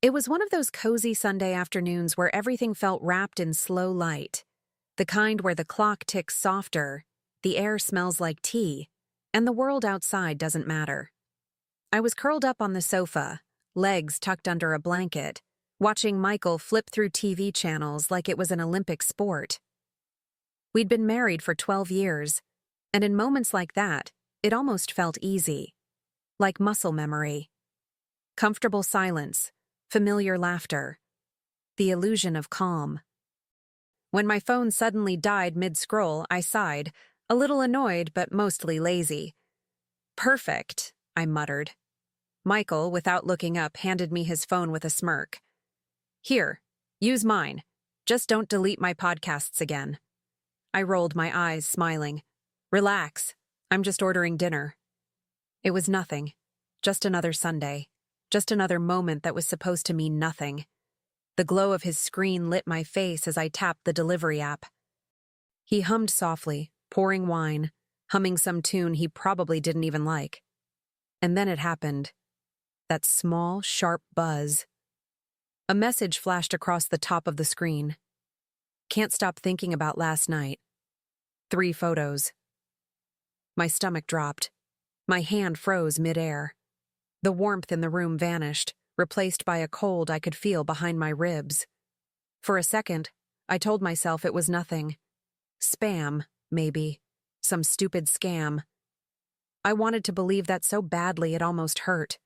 It was one of those cozy Sunday afternoons where everything felt wrapped in slow light, the kind where the clock ticks softer, the air smells like tea, and the world outside doesn't matter. I was curled up on the sofa, legs tucked under a blanket, watching Michael flip through TV channels like it was an Olympic sport. We'd been married for 12 years, and in moments like that, it almost felt easy, like muscle memory. Comfortable silence, familiar laughter, the illusion of calm. When my phone suddenly died mid-scroll, I sighed, a little annoyed but mostly lazy. "Perfect," I muttered. Michael, without looking up, handed me his phone with a smirk. "Here, use mine. Just don't delete my podcasts again." I rolled my eyes, smiling. "Relax. I'm just ordering dinner." It was nothing. Just another Sunday. Just another moment that was supposed to mean nothing. The glow of his screen lit my face as I tapped the delivery app. He hummed softly, pouring wine, humming some tune he probably didn't even like. And then it happened. That small, sharp buzz. A message flashed across the top of the screen. "Can't stop thinking about last night." 3 photos. My stomach dropped. My hand froze midair. The warmth in the room vanished, replaced by a cold I could feel behind my ribs. For a second, I told myself it was nothing. Spam, maybe. Some stupid scam. I wanted to believe that so badly it almost hurt.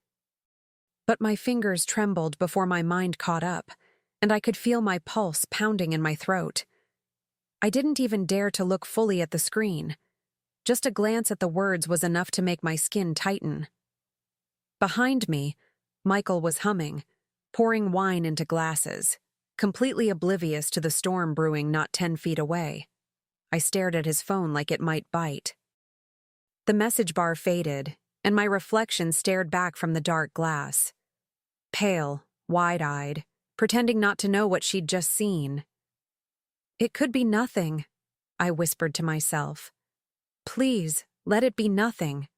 But my fingers trembled before my mind caught up, and I could feel my pulse pounding in my throat. I didn't even dare to look fully at the screen. Just a glance at the words was enough to make my skin tighten. Behind me, Michael was humming, pouring wine into glasses, completely oblivious to the storm brewing not 10 feet away. I stared at his phone like it might bite. The message bar faded, and my reflection stared back from the dark glass. Pale, wide-eyed, pretending not to know what she'd just seen. "It could be nothing," I whispered to myself. "Please, let it be nothing."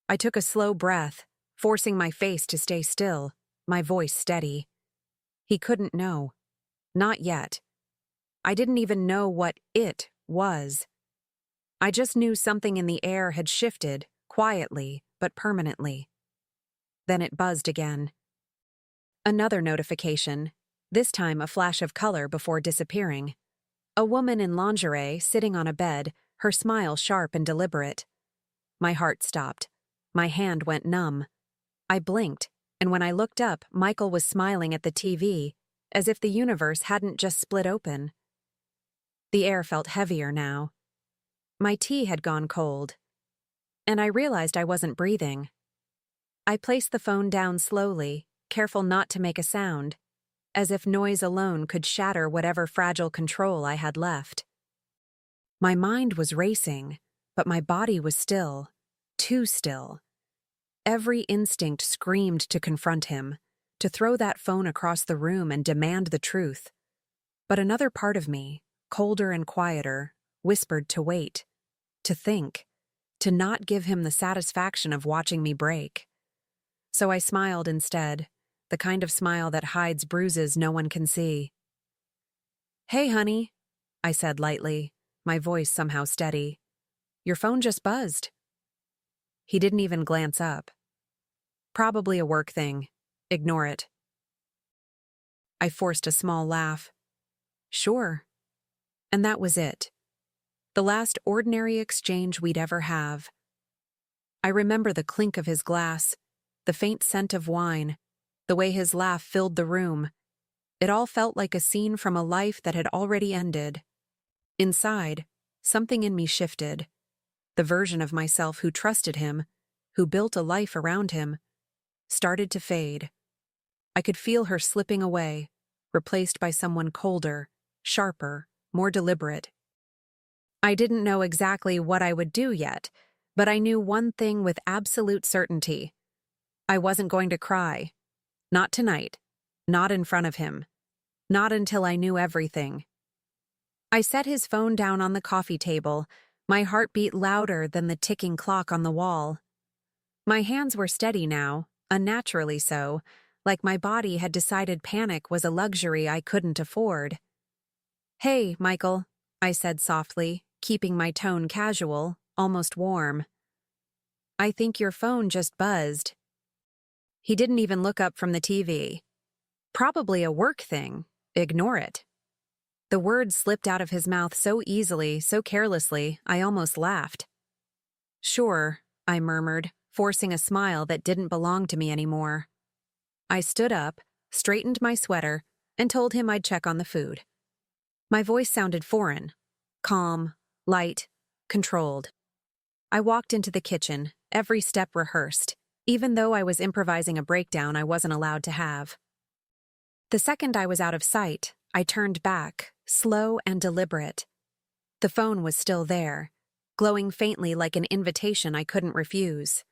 I took a slow breath, forcing my face to stay still, my voice steady. He couldn't know. Not yet. I didn't even know what it was. I just knew something in the air had shifted, quietly, but permanently. Then it buzzed again. Another notification, this time a flash of color before disappearing. A woman in lingerie sitting on a bed, her smile sharp and deliberate. My heart stopped. My hand went numb. I blinked, and when I looked up, Michael was smiling at the TV, as if the universe hadn't just split open. The air felt heavier now. My tea had gone cold, and I realized I wasn't breathing. I placed the phone down slowly, careful not to make a sound, as if noise alone could shatter whatever fragile control I had left. My mind was racing, but my body was still, too still. Every instinct screamed to confront him, to throw that phone across the room and demand the truth. But another part of me, colder and quieter, whispered to wait, to think, to not give him the satisfaction of watching me break. So I smiled instead, the kind of smile that hides bruises no one can see. "Hey, honey," I said lightly, my voice somehow steady. "Your phone just buzzed." He didn't even glance up. "Probably a work thing. Ignore it." I forced a small laugh. "Sure." And that was it. The last ordinary exchange we'd ever have. I remember the clink of his glass, the faint scent of wine, the way his laugh filled the room. It all felt like a scene from a life that had already ended. Inside, something in me shifted. The version of myself who trusted him, who built a life around him, started to fade. I could feel her slipping away, replaced by someone colder, sharper, more deliberate. I didn't know exactly what I would do yet, but I knew one thing with absolute certainty. I wasn't going to cry. Not tonight. Not in front of him. Not until I knew everything. I set his phone down on the coffee table, my heart beat louder than the ticking clock on the wall. My hands were steady now, unnaturally so, like my body had decided panic was a luxury I couldn't afford. "Hey, Michael," I said softly, keeping my tone casual, almost warm. "I think your phone just buzzed." He didn't even look up from the TV. "Probably a work thing. Ignore it." The words slipped out of his mouth so easily, so carelessly, I almost laughed. "Sure," I murmured, forcing a smile that didn't belong to me anymore. I stood up, straightened my sweater, and told him I'd check on the food. My voice sounded foreign, calm, light, controlled. I walked into the kitchen, every step rehearsed, even though I was improvising a breakdown I wasn't allowed to have. The second I was out of sight, I turned back, slow and deliberate. The phone was still there, glowing faintly like an invitation I couldn't refuse.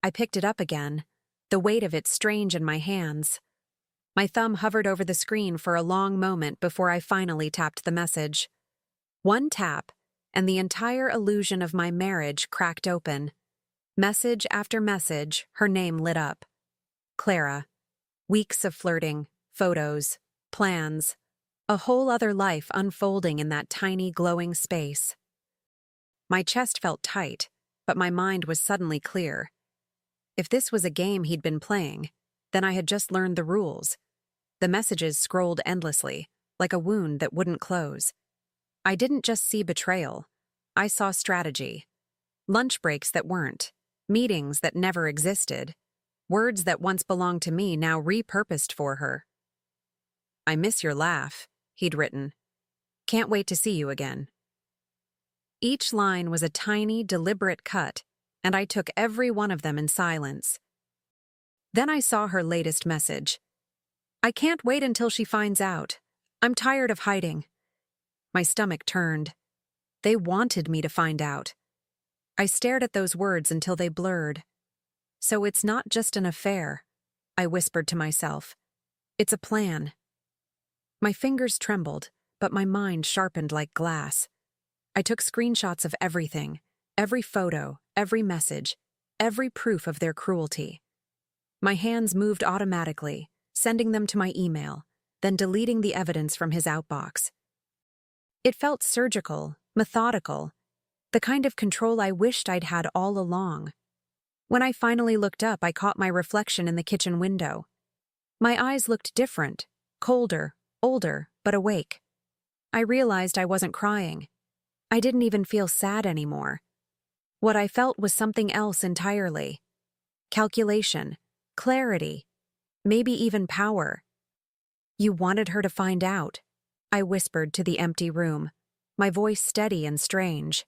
I picked it up again, the weight of it strange in my hands. My thumb hovered over the screen for a long moment before I finally tapped the message. One tap, and the entire illusion of my marriage cracked open. Message after message, her name lit up. Clara. Weeks of flirting, photos, plans, a whole other life unfolding in that tiny glowing space. My chest felt tight, but my mind was suddenly clear. If this was a game he'd been playing, then I had just learned the rules. The messages scrolled endlessly, like a wound that wouldn't close. I didn't just see betrayal. I saw strategy. Lunch breaks that weren't, meetings that never existed, words that once belonged to me now repurposed for her. "I miss your laugh," he'd written. "Can't wait to see you again." Each line was a tiny, deliberate cut, and I took every one of them in silence. Then I saw her latest message. "I can't wait until she finds out. I'm tired of hiding." My stomach turned. They wanted me to find out. I stared at those words until they blurred. "So it's not just an affair," I whispered to myself. "It's a plan." My fingers trembled, but my mind sharpened like glass. I took screenshots of everything, every photo, every message, every proof of their cruelty. My hands moved automatically, sending them to my email, then deleting the evidence from his outbox. It felt surgical, methodical, the kind of control I wished I'd had all along. When I finally looked up, I caught my reflection in the kitchen window. My eyes looked different, colder, older, but awake. I realized I wasn't crying. I didn't even feel sad anymore. What I felt was something else entirely. Calculation, clarity, maybe even power. "You wanted her to find out," I whispered to the empty room, my voice steady and strange.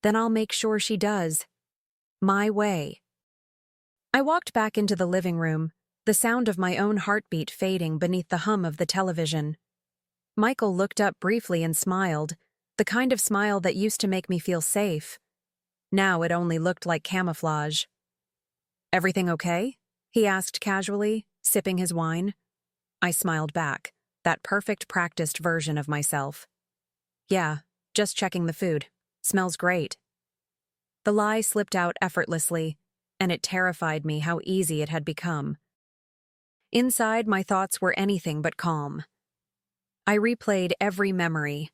"Then I'll make sure she does. My way." I walked back into the living room, the sound of my own heartbeat fading beneath the hum of the television. Michael looked up briefly and smiled, the kind of smile that used to make me feel safe. Now it only looked like camouflage. "Everything okay?" he asked casually, sipping his wine. I smiled back, that perfect practiced version of myself. "Yeah, just checking the food. Smells great." The lie slipped out effortlessly, and it terrified me how easy it had become. Inside, my thoughts were anything but calm. I replayed every memory,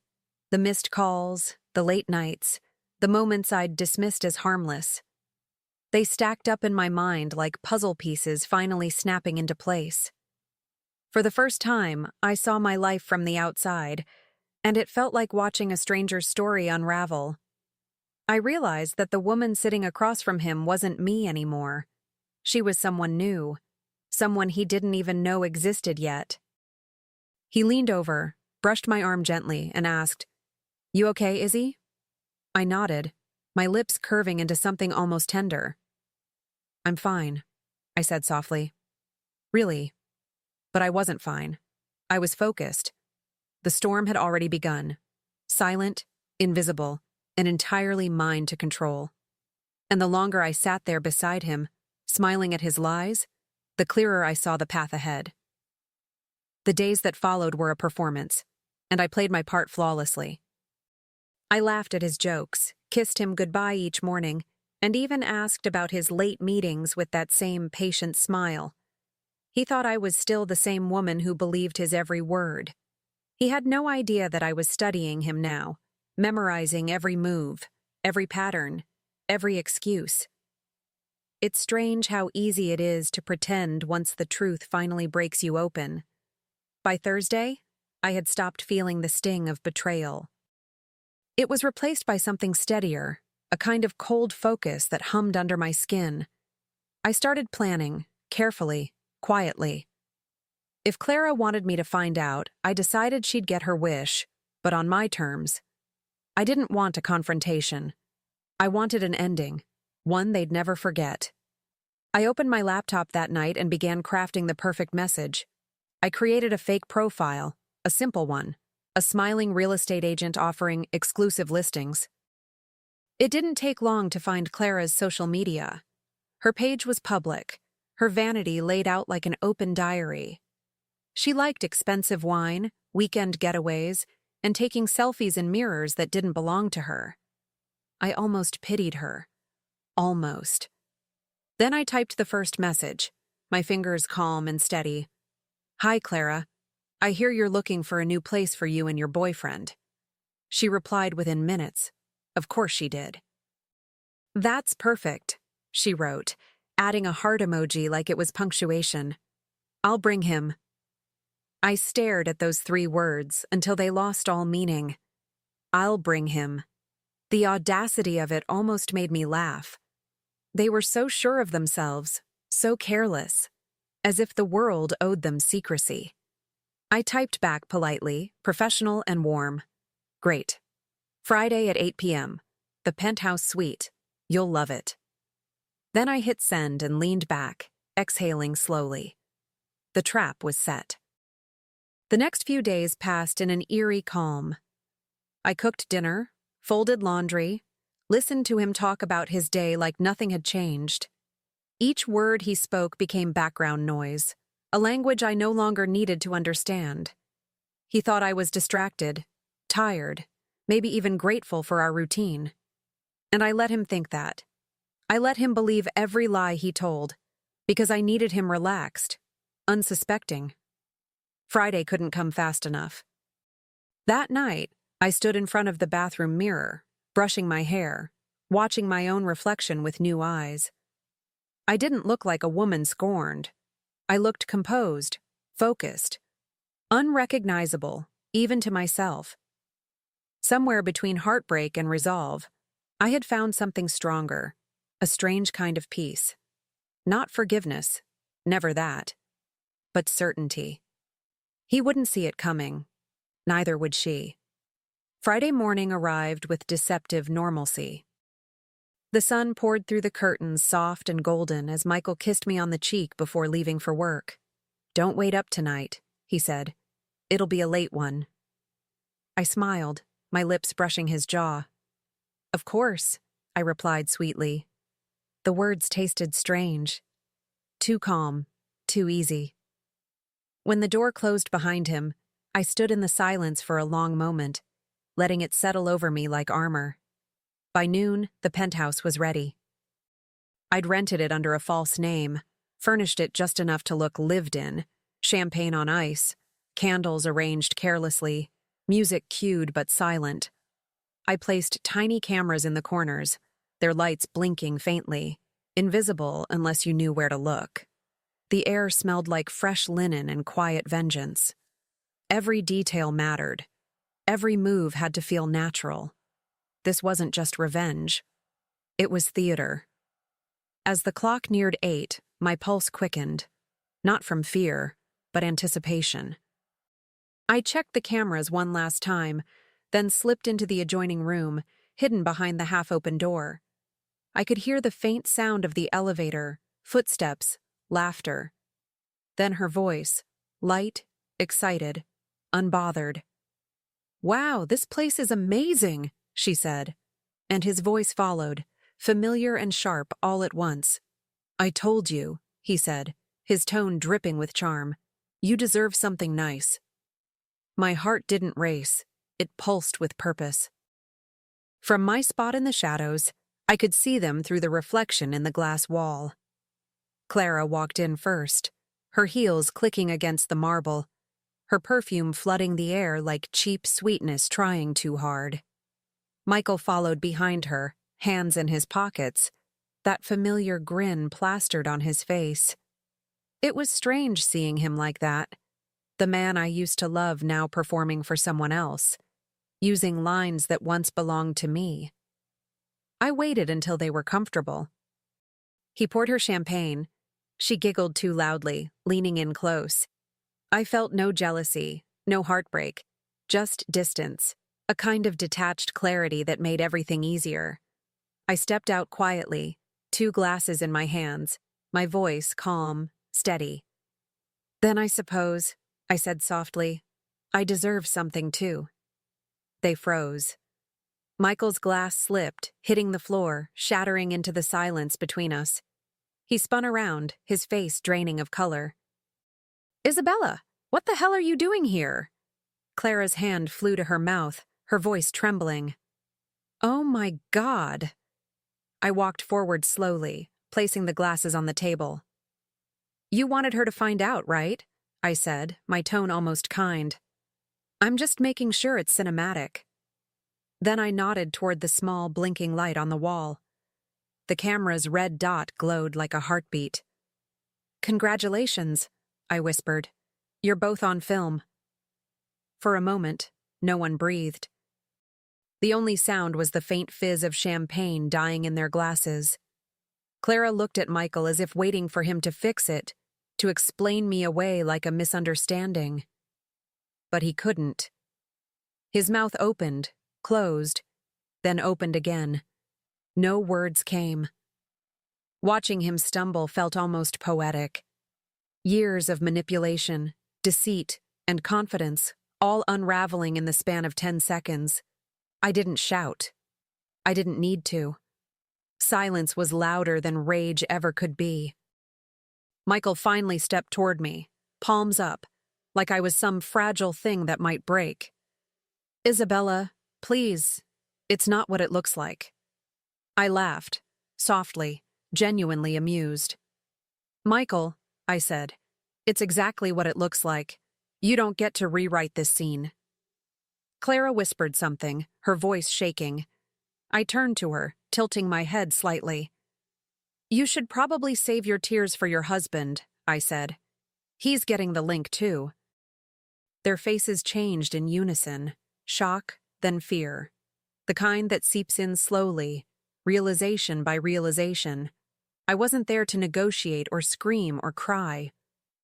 the missed calls, the late nights, the moments I'd dismissed as harmless. They stacked up in my mind like puzzle pieces finally snapping into place. For the first time, I saw my life from the outside, and it felt like watching a stranger's story unravel. I realized that the woman sitting across from him wasn't me anymore. She was someone new, someone he didn't even know existed yet. He leaned over, brushed my arm gently, and asked, "You okay, Izzy?" I nodded, my lips curving into something almost tender. "I'm fine," I said softly. "Really." But I wasn't fine. I was focused. The storm had already begun. Silent, invisible, and entirely mine to control. And the longer I sat there beside him, smiling at his lies, the clearer I saw the path ahead. The days that followed were a performance, and I played my part flawlessly. I laughed at his jokes, kissed him goodbye each morning, and even asked about his late meetings with that same patient smile. He thought I was still the same woman who believed his every word. He had no idea that I was studying him now, memorizing every move, every pattern, every excuse. It's strange how easy it is to pretend once the truth finally breaks you open. By Thursday, I had stopped feeling the sting of betrayal. It was replaced by something steadier, a kind of cold focus that hummed under my skin. I started planning, carefully, quietly. If Clara wanted me to find out, I decided she'd get her wish, but on my terms. I didn't want a confrontation. I wanted an ending, one they'd never forget. I opened my laptop that night and began crafting the perfect message. I created a fake profile, a simple one, a smiling real estate agent offering exclusive listings. It didn't take long to find Clara's social media. Her page was public, her vanity laid out like an open diary. She liked expensive wine, weekend getaways, and taking selfies in mirrors that didn't belong to her. I almost pitied her. Almost. Then I typed the first message, my fingers calm and steady. "Hi, Clara. I hear you're looking for a new place for you and your boyfriend." She replied within minutes. Of course she did. "That's perfect," she wrote, adding a heart emoji like it was punctuation. "I'll bring him." I stared at those 3 words until they lost all meaning. I'll bring him. The audacity of it almost made me laugh. They were so sure of themselves, so careless, as if the world owed them secrecy. I typed back politely, professional and warm. "Great. Friday at 8 p.m. The penthouse suite. You'll love it." Then I hit send and leaned back, exhaling slowly. The trap was set. The next few days passed in an eerie calm. I cooked dinner, folded laundry, listened to him talk about his day like nothing had changed. Each word he spoke became background noise, a language I no longer needed to understand. He thought I was distracted, tired, maybe even grateful for our routine. And I let him think that. I let him believe every lie he told, because I needed him relaxed, unsuspecting. Friday couldn't come fast enough. That night, I stood in front of the bathroom mirror, brushing my hair, watching my own reflection with new eyes. I didn't look like a woman scorned. I looked composed, focused, unrecognizable, even to myself. Somewhere between heartbreak and resolve, I had found something stronger, a strange kind of peace. Not forgiveness, never that, but certainty. He wouldn't see it coming. Neither would she. Friday morning arrived with deceptive normalcy. The sun poured through the curtains soft and golden as Michael kissed me on the cheek before leaving for work. "Don't wait up tonight," he said. "It'll be a late one." I smiled, my lips brushing his jaw. "Of course," I replied sweetly. The words tasted strange. Too calm, too easy. When the door closed behind him, I stood in the silence for a long moment, letting it settle over me like armor. By noon, the penthouse was ready. I'd rented it under a false name, furnished it just enough to look lived in, champagne on ice, candles arranged carelessly, music cued but silent. I placed tiny cameras in the corners, their lights blinking faintly, invisible unless you knew where to look. The air smelled like fresh linen and quiet vengeance. Every detail mattered. Every move had to feel natural. This wasn't just revenge. It was theater. As the clock neared 8, my pulse quickened. Not from fear, but anticipation. I checked the cameras one last time, then slipped into the adjoining room, hidden behind the half-open door. I could hear the faint sound of the elevator, footsteps, laughter. Then her voice, light, excited, unbothered. "Wow, this place is amazing," she said. And his voice followed, familiar and sharp all at once. "I told you," he said, his tone dripping with charm. "You deserve something nice." My heart didn't race. It pulsed with purpose. From my spot in the shadows, I could see them through the reflection in the glass wall. Clara walked in first. her heels clicking against the marble, her perfume flooding the air like cheap sweetness trying too hard. Michael followed behind her, hands in his pockets, that familiar grin plastered on his face. It was strange seeing him like that, the man I used to love now performing for someone else, using lines that once belonged to me. I waited until they were comfortable. He poured her champagne. She giggled too loudly, leaning in close. I felt no jealousy, no heartbreak, just distance, a kind of detached clarity that made everything easier. I stepped out quietly, 2 glasses in my hands, my voice calm, steady. "Then I suppose," I said softly, "I deserve something too." They froze. Michael's glass slipped, hitting the floor, shattering into the silence between us. He spun around, his face draining of color. "Isabella, what the hell are you doing here?" Clara's hand flew to her mouth, her voice trembling. "Oh my God." I walked forward slowly, placing the glasses on the table. "You wanted her to find out, right?" I said, my tone almost kind. "I'm just making sure it's cinematic." Then I nodded toward the small, blinking light on the wall. The camera's red dot glowed like a heartbeat. "Congratulations," I whispered. "You're both on film." For a moment, no one breathed. The only sound was the faint fizz of champagne dying in their glasses. Clara looked at Michael as if waiting for him to fix it, to explain me away like a misunderstanding. But he couldn't. His mouth opened, closed, then opened again. No words came. Watching him stumble felt almost poetic. Years of manipulation, deceit, and confidence, all unraveling in the span of 10 seconds. I didn't shout. I didn't need to. Silence was louder than rage ever could be. Michael finally stepped toward me, palms up, like I was some fragile thing that might break. "Isabella, please, it's not what it looks like." I laughed, softly, genuinely amused. "Michael," I said, "it's exactly what it looks like. You don't get to rewrite this scene." Clara whispered something, her voice shaking. I turned to her, tilting my head slightly. "You should probably save your tears for your husband," I said. "He's getting the link too." Their faces changed in unison, shock, then fear. The kind that seeps in slowly, realization by realization. I wasn't there to negotiate or scream or cry.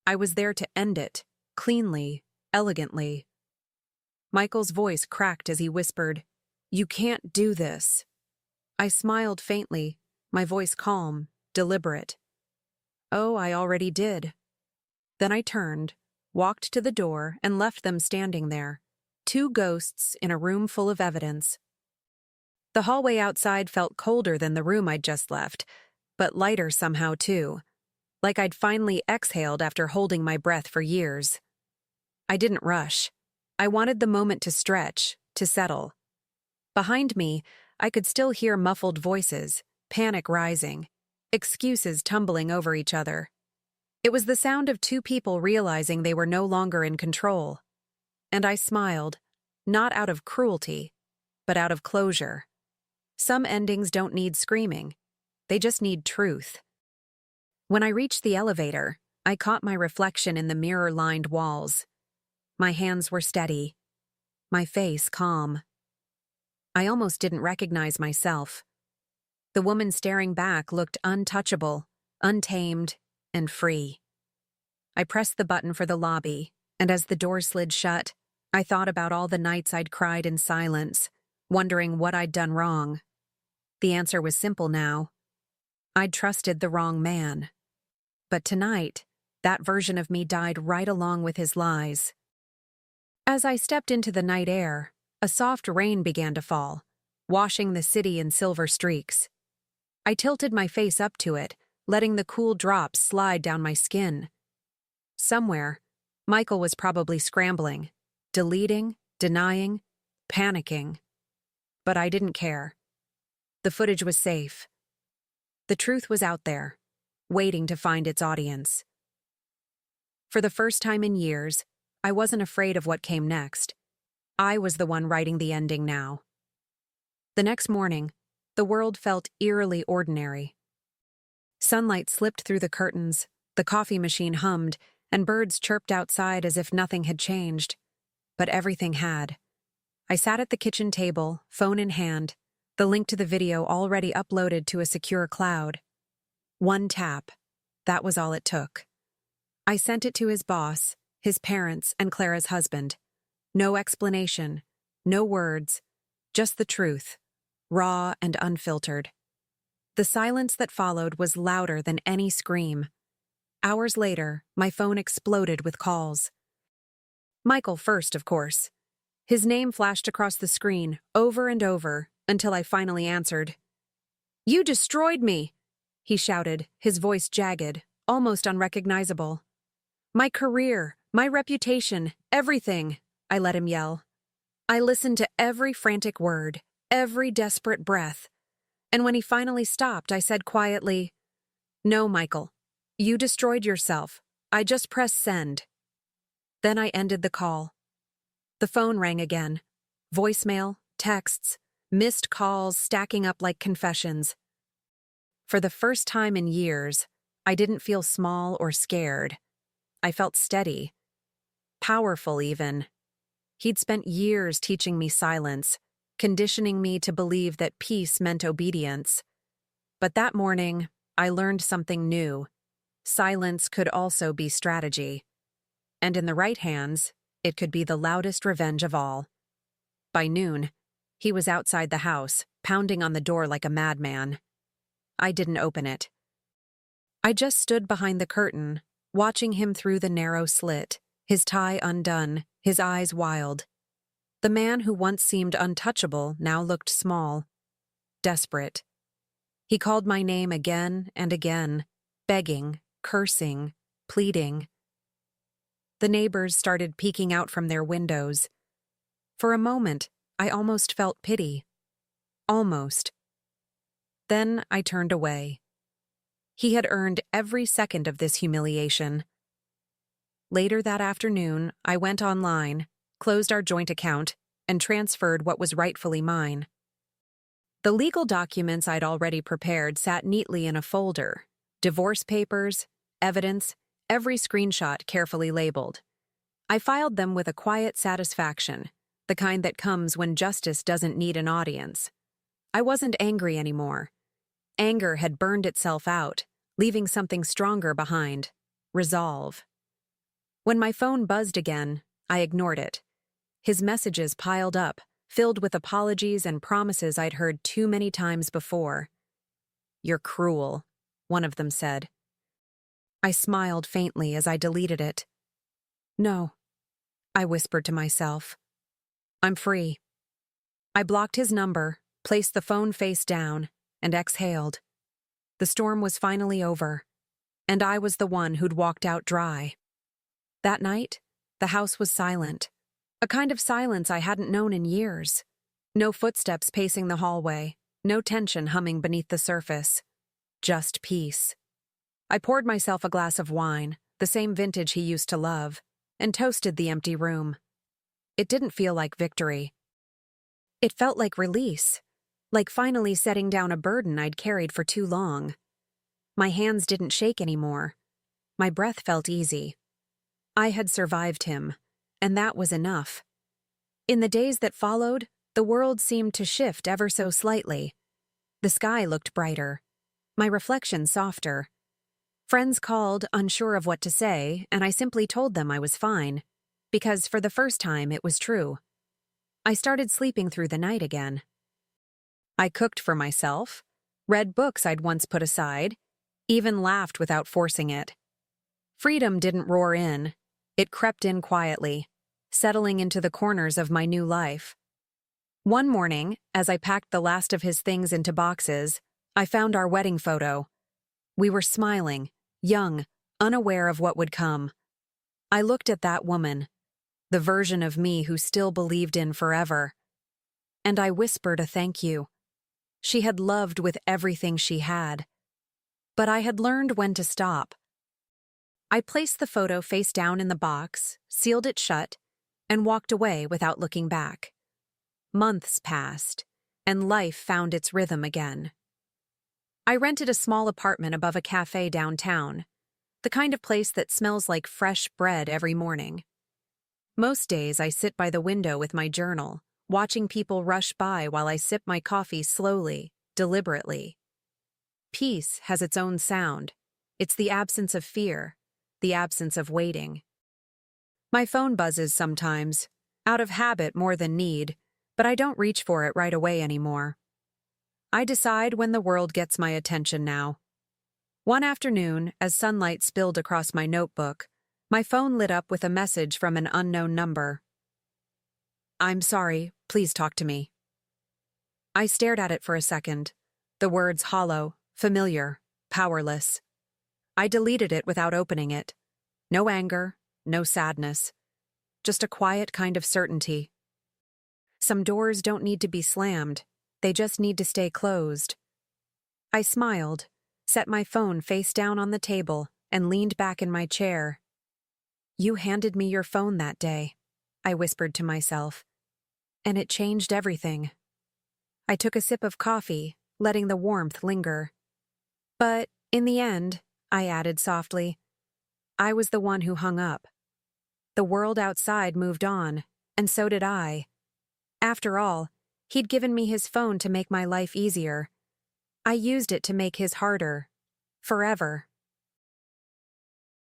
I was there to end it, cleanly, elegantly. Michael's voice cracked as he whispered, "You can't do this." I smiled faintly, my voice calm, deliberate. "Oh, I already did." Then I turned, walked to the door, and left them standing there, 2 ghosts in a room full of evidence. The hallway outside felt colder than the room I'd just left, but lighter somehow too, like I'd finally exhaled after holding my breath for years. I didn't rush. I wanted the moment to stretch, to settle. Behind me, I could still hear muffled voices, panic rising, excuses tumbling over each other. It was the sound of 2 people realizing they were no longer in control. And I smiled, not out of cruelty, but out of closure. Some endings don't need screaming. They just need truth. When I reached the elevator, I caught my reflection in the mirror-lined walls. My hands were steady, my face calm. I almost didn't recognize myself. The woman staring back looked untouchable, untamed, and free. I pressed the button for the lobby, and as the door slid shut, I thought about all the nights I'd cried in silence, wondering what I'd done wrong. The answer was simple now. I'd trusted the wrong man. But tonight, that version of me died right along with his lies. As I stepped into the night air, a soft rain began to fall, washing the city in silver streaks. I tilted my face up to it, letting the cool drops slide down my skin. Somewhere, Michael was probably scrambling, deleting, denying, panicking. But I didn't care. The footage was safe. The truth was out there, waiting to find its audience. For the first time in years, I wasn't afraid of what came next. I was the one writing the ending now. The next morning, the world felt eerily ordinary. Sunlight slipped through the curtains, the coffee machine hummed, and birds chirped outside as if nothing had changed. But everything had. I sat at the kitchen table, phone in hand, the link to the video already uploaded to a secure cloud. One tap. That was all it took. I sent it to his boss, his parents, and Clara's husband. No explanation, no words, just the truth, raw and unfiltered. The silence that followed was louder than any scream. Hours later, my phone exploded with calls. Michael first, of course. His name flashed across the screen, over and over, until I finally answered. "You destroyed me!" he shouted, his voice jagged, almost unrecognizable. "My career, my reputation, everything," I let him yell. I listened to every frantic word, every desperate breath, and when he finally stopped, I said quietly, "No, Michael, you destroyed yourself. I just pressed send." Then I ended the call. The phone rang again. Voicemail, texts, missed calls stacking up like confessions. For the first time in years, I didn't feel small or scared. I felt steady. Powerful, even. He'd spent years teaching me silence, conditioning me to believe that peace meant obedience. But that morning, I learned something new. Silence could also be strategy. And in the right hands, it could be the loudest revenge of all. By noon, he was outside the house, pounding on the door like a madman. I didn't open it. I just stood behind the curtain, watching him through the narrow slit, his tie undone, his eyes wild. The man who once seemed untouchable now looked small, desperate. He called my name again and again, begging, cursing, pleading. The neighbors started peeking out from their windows. For a moment, I almost felt pity. Almost. Then I turned away. He had earned every second of this humiliation. Later that afternoon, I went online, closed our joint account, and transferred what was rightfully mine. The legal documents I'd already prepared sat neatly in a folder. Divorce papers, evidence, every screenshot carefully labeled. I filed them with a quiet satisfaction, the kind that comes when justice doesn't need an audience. I wasn't angry anymore. Anger had burned itself out, leaving something stronger behind: resolve. When my phone buzzed again, I ignored it. His messages piled up, filled with apologies and promises I'd heard too many times before. "You're cruel," one of them said. I smiled faintly as I deleted it. "No," I whispered to myself. "I'm free." I blocked his number, placed the phone face down, and exhaled. The storm was finally over, and I was the one who'd walked out dry. That night, the house was silent, a kind of silence I hadn't known in years. No footsteps pacing the hallway, no tension humming beneath the surface. Just peace. I poured myself a glass of wine, the same vintage he used to love, and toasted the empty room. It didn't feel like victory. It felt like release, like finally setting down a burden I'd carried for too long. My hands didn't shake anymore. My breath felt easy. I had survived him, and that was enough. In the days that followed, the world seemed to shift ever so slightly. The sky looked brighter, my reflection softer. Friends called, unsure of what to say, and I simply told them I was fine, because for the first time it was true. I started sleeping through the night again. I cooked for myself, read books I'd once put aside, even laughed without forcing it. Freedom didn't roar in. It crept in quietly, settling into the corners of my new life. One morning, as I packed the last of his things into boxes, I found our wedding photo. We were smiling, young, unaware of what would come. I looked at that woman, the version of me who still believed in forever. And I whispered a thank you. She had loved with everything she had. But I had learned when to stop. I placed the photo face down in the box, sealed it shut, and walked away without looking back. Months passed, and life found its rhythm again. I rented a small apartment above a cafe downtown, the kind of place that smells like fresh bread every morning. Most days I sit by the window with my journal, watching people rush by while I sip my coffee slowly, deliberately. Peace has its own sound. It's the absence of fear, the absence of waiting. My phone buzzes sometimes, out of habit more than need, but I don't reach for it right away anymore. I decide when the world gets my attention now. One afternoon, as sunlight spilled across my notebook, my phone lit up with a message from an unknown number. "I'm sorry, please talk to me." I stared at it for a second, the words hollow, familiar, powerless. I deleted it without opening it. No anger, no sadness. Just a quiet kind of certainty. Some doors don't need to be slammed, they just need to stay closed. I smiled, set my phone face down on the table, and leaned back in my chair. "You handed me your phone that day," I whispered to myself, "and it changed everything." I took a sip of coffee, letting the warmth linger. But, in the end, I added softly, I was the one who hung up. The world outside moved on, and so did I. After all, he'd given me his phone to make my life easier. I used it to make his harder. Forever.